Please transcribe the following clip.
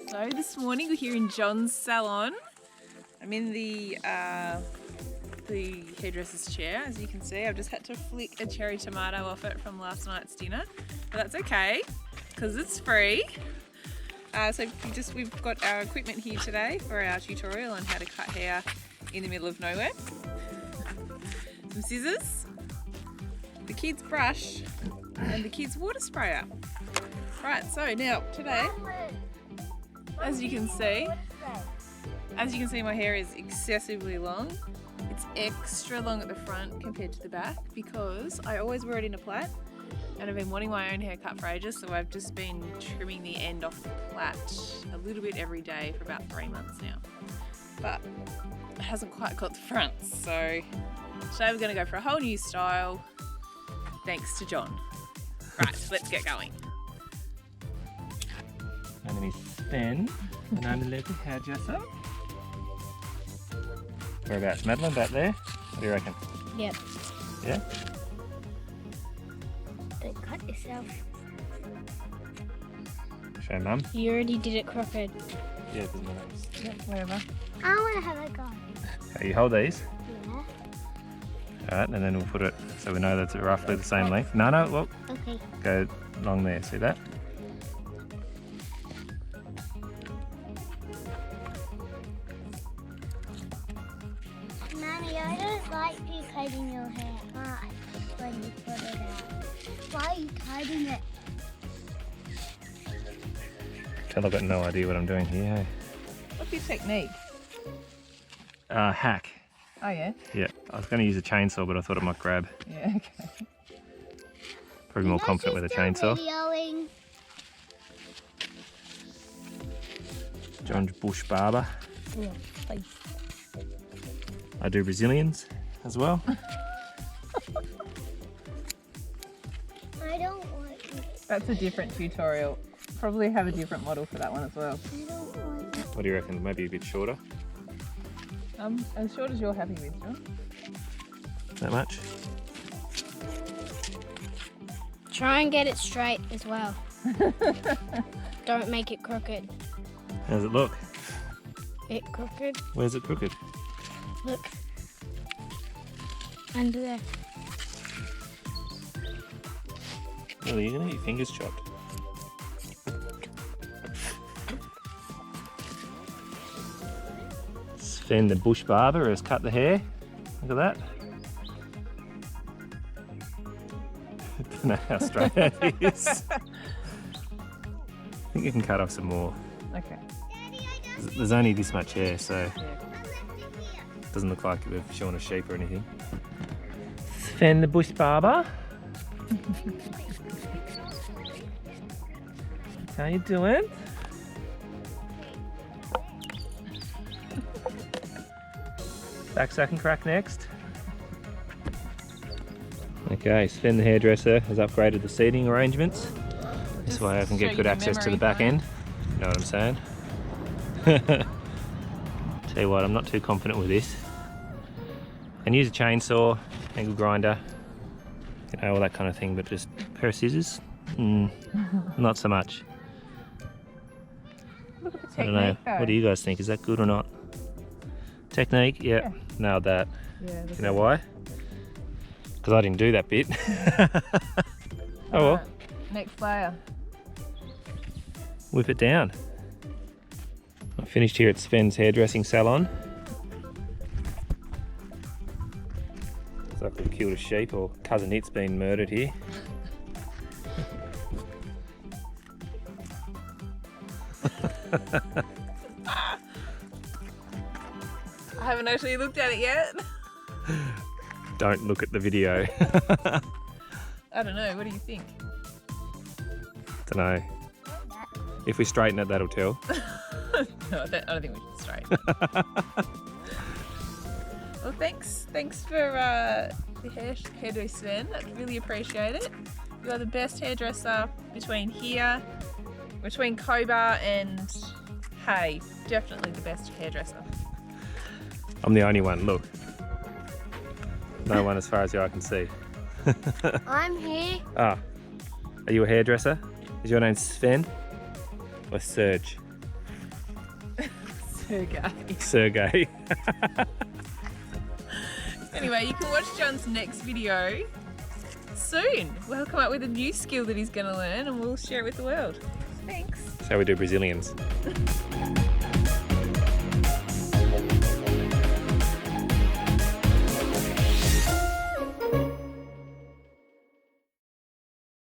So this morning we're here in John's salon. I'm in the hairdresser's chair, as you can see. I've just had to flick a cherry tomato off it from last night's dinner, but that's okay because it's free. So we've got our equipment here today for our tutorial on how to cut hair in the middle of nowhere. Some scissors, the kids' brush, and the kids' water sprayer. Right, so now today, as you can see, my hair is excessively long. It's extra long at the front compared to the back because I always wear it in a plait, and I've been wanting my own haircut for ages, so I've just been trimming the end off the plait a little bit every day for about 3 months now. But it hasn't quite got the front, so today we're going to go for a whole new style, thanks to John. Right, let's get going. My name is Sven, and I'm the local hairdresser. Whereabouts, Madeline? Back there? What do you reckon? Yep. Yeah? Don't cut yourself. Show Mum. You already did it crooked. Yeah, it doesn't matter. Yep, wherever. I want to have a go. Okay, you hold these. Yeah. Alright, and then we'll put it so we know that's roughly the same length. No, well, Okay. go along there. See that? Nanny, I don't like you cutting your hair hard when you put it out. Why are you cutting it? Tell I've got no idea what I'm doing here. Hey? What's your technique? Hack. Oh yeah? Yeah, I was going to use a chainsaw, but I thought it might grab. Yeah, okay. Probably more confident with a chainsaw. Videoing. John's bush barber. Yeah, please. I do Brazilians as well. I don't want to. That's a different tutorial. Probably have a different model for that one as well. I don't want to. What do you reckon? Maybe a bit shorter? As short as you're happy with, John. That much? Try and get it straight as well. Don't make it crooked. How does it look? It crooked. Where's it crooked? Look. Under there. Really, you're going to get your fingers chopped. Sven, the bush barber, has cut the hair. Look at that. I don't know how straight that is. I think you can cut off some more. Okay. There's only this much hair, so Yeah. it doesn't look like we've shorn a sheep or anything. Sven, the bush barber. How you doing? Back sack and crack next. Okay, Sven the hairdresser has upgraded the seating arrangements. This way I can get good access to the back end. You know what I'm saying? Tell you what, I'm not too confident with this. I can use a chainsaw, angle grinder, you know, all that kind of thing, but just a pair of scissors? Not so much. Look at the I technique, don't know. though. What do you guys think? Is that good or not? Technique? Yeah. Nailed that. Yeah, You know why? Because I didn't do that bit. Oh well. Next layer. Whip it down. I finished here at Sven's hairdressing salon. Looks like we've killed a sheep, or Cousin Hit's been murdered here. I haven't actually looked at it yet. Don't look at the video. I don't know, what do you think? Don't know. If we straighten it, that'll tell. No, I don't think we should straighten. Well, thanks for the hairdo, Sven. I really appreciate it. You are the best hairdresser between Cobar and Hay. Definitely the best hairdresser. I'm the only one, look. No one as far as the eye can see. I'm here. Ah, are you a hairdresser? Is your name Sven or Serge? Sergey. Sergey. Anyway, you can watch John's next video soon. We'll come up with a new skill that he's going to learn and we'll share it with the world. Thanks. That's how we do Brazilians.